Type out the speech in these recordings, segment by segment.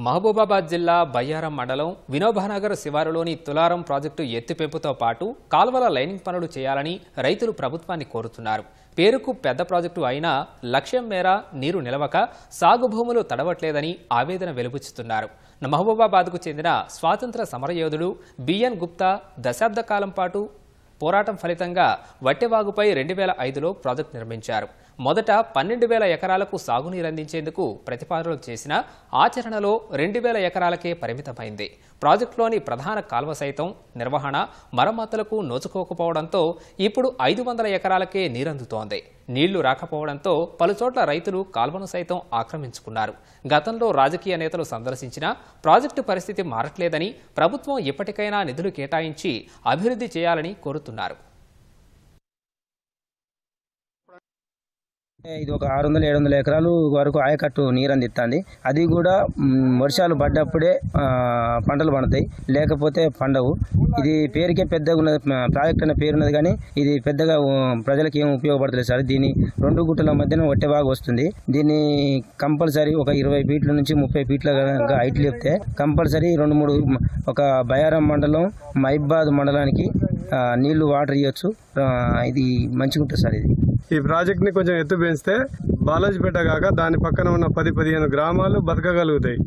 మహబూబాబాద్ జిల్లా బయ్యారం మండలం వినోబానగర్ శివారులోని తులారం ప్రాజెక్టు ఎత్తిపెంపుతో పాటు కాల్వల లైనింగ్ పనులు చేయాలని రైతులు ప్రభుత్వాన్ని కోరుతున్నారు. పేరుకు పెద్ద ప్రాజెక్టు అయినా లక్ష్యం మేర నీరు నిలవక సాగు భూములు తడవట్లేదని ఆవేదన వెలుబుచ్చుతున్నారు. మహబూబాబాద్కు చెందిన స్వాతంత్ర సమరయోధుడు బిఎన్ గుప్తా దశాబ్ద కాలం పాటు పోరాటం ఫలితంగా వట్టెవాగుపై 2005లో ప్రాజెక్టు నిర్మించారు. మొదట 12,000 ఎకరాలకు సాగునీరందించేందుకు ప్రతిపాదనలు చేసిన ఆచరణలో 2,000 ఎకరాలకే పరిమితమైంది. ప్రాజెక్టులోని ప్రధాన కాల్వ సైతం నిర్వహణ మరమ్మతులకు నోచుకోకపోవడంతో ఇప్పుడు 500 ఎకరాలకే నీరందుతోంది. నీళ్లు రాకపోవడంతో పలుచోట్ల రైతులు కాల్వను సైతం ఆక్రమించుకున్నారు. గతంలో రాజకీయ నేతలు సందర్శించినా ప్రాజెక్టు పరిస్థితి మారట్లేదని ప్రభుత్వం ఇప్పటికైనా నిధులు కేటాయించి అభివృద్ధి చేయాలని కోరుతున్నారు. ఇది ఒక 600-700 ఎకరాలు వరకు ఆయకట్టు నీరు అందిస్తుంది. అది కూడా వర్షాలు పడ్డప్పుడే పంటలు పండుతాయి, లేకపోతే పండవు. ఇది పేరుకే పెద్దగా ఉన్నది, ప్రాజెక్ట్ అనే పేరున్నది, కానీ ఇది పెద్దగా ప్రజలకు ఏం ఉపయోగపడలేదు సార్. దీని 2 గుట్టల మధ్యన వట్టెవాగు వస్తుంది. దీన్ని కంపల్సరీ ఒక 20 ఫీట్ల నుంచి 30 ఫీట్ల హైట్ లేపితే కంపల్సరీ 2-3 ఒక బయారం మండలం మహిబాద్ మండలానికి నీళ్లు వాటర్ ఇవ్వచ్చు. ఇది మంచిగా ఉంటుంది సార్. ఈ ప్రాజెక్ట్ ని కొంచెం ఎత్తు పెంచితే బాలాజీపేట కాక దాని పక్కన ఉన్న 10-15 గ్రామాలు బతకగలుగుతాయి.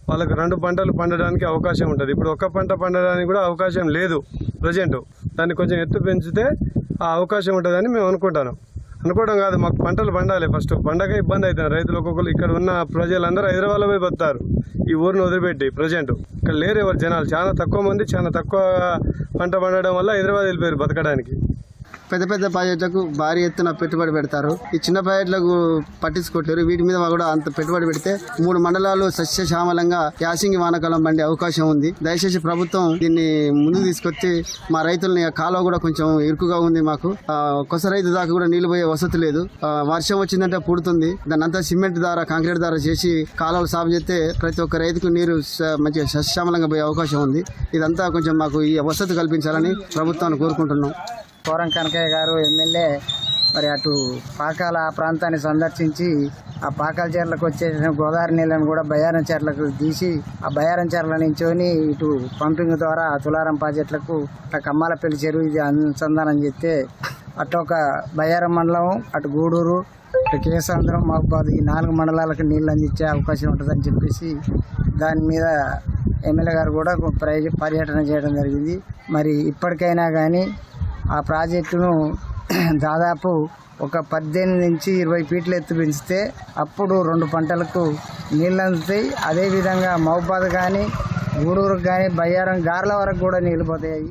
వాళ్ళకు 2 పంటలు పండడానికి అవకాశం ఉంటుంది. ఇప్పుడు ఒక్క పంట పండడానికి కూడా అవకాశం లేదు ప్రజెంట్. దాన్ని కొంచెం ఎత్తు పెంచితే ఆ అవకాశం ఉంటుందని మేము అనుకోవడం కాదు, మాకు పంటలు పండాలి. ఫస్ట్ పండగ ఇబ్బంది అవుతుంది. రైతులు ఒక్కొక్కరు ఇక్కడ ఉన్న ప్రజలందరూ హైదరాబాద్లో పోయి బతుకుతారు. ఈ ఊరిని వదిలిపెట్టి ప్రజెంట్ ఇక్కడ లేరు ఎవరు జనాలు. చాలా తక్కువ మంది, చాలా తక్కువ పంట పండడం వల్ల హైదరాబాద్ వెళ్ళిపోయారు బతకడానికి. పెద్ద పెద్ద ప్రాజెక్టులకు భారీ ఎత్తున పెట్టుబడి పెడతారు. ఈ చిన్న ప్రాజెక్టులకు పట్టించుకోవట్లేరు. వీటి మీద కూడా అంత పెట్టుబడి పెడితే 3 మండలాలు సస్యశ్యామలంగా యాసింగి వానకాలం పండే అవకాశం ఉంది. దయచేసి ప్రభుత్వం దీన్ని ముందుకు తీసుకొచ్చి మా రైతుల్ని కాలువ కూడా కొంచెం ఇరుకుగా ఉంది. మాకు కొస రైతు దాకా కూడా నీళ్లు పోయే వసతి లేదు. వర్షం వచ్చిందంటే పుడుతుంది. దాన్ని అంతా సిమెంట్ ద్వారా కాంక్రీట్ ద్వారా చేసి కాలువలు సాగు చేస్తే ప్రతి ఒక్క రైతుకు నీరు మంచిగా సస్యశ్యామలంగా పోయే అవకాశం ఉంది. ఇదంతా కొంచెం మాకు ఈ వసతి కల్పించాలని ప్రభుత్వాన్ని కోరుకుంటున్నాం. కోరం కనకయ్య గారు ఎమ్మెల్యే మరి అటు పాకాల ప్రాంతాన్ని సందర్శించి ఆ పాకాల చెర్లకు వచ్చే గోదావరి నీళ్ళను కూడా బయ్యారం చెర్లకు తీసి ఆ బయ్యారం చెర్ల నుంచొని ఇటు పంపింగ్ ద్వారా తులారం ప్రాజెక్టులకు కమ్మాలపల్లి చెరువు ఇది అనుసంధానం చేస్తే అటు ఒక బయ్యారం మండలం, అటు గూడూరు, అటు కేసాంధ్రం, మహబూబాద్ ఈ 4 మండలాలకు నీళ్ళు అందించే అవకాశం ఉంటుందని చెప్పేసి దాని మీద ఎమ్మెల్యే గారు కూడా పర్యటన చేయడం జరిగింది. మరి ఇప్పటికైనా కానీ ఆ ప్రాజెక్టును దాదాపు ఒక 18 నుంచి 20 ఫీట్ల ఎత్తు పెంచితే అప్పుడు 2 పంటలకు నీళ్ళు అందుతాయి. అదేవిధంగా మహబూబాద్ కానీ, గూడూరుకు కానీ, బయ్యారం, గార్ల వరకు కూడా నీళ్ళు పోతాయి.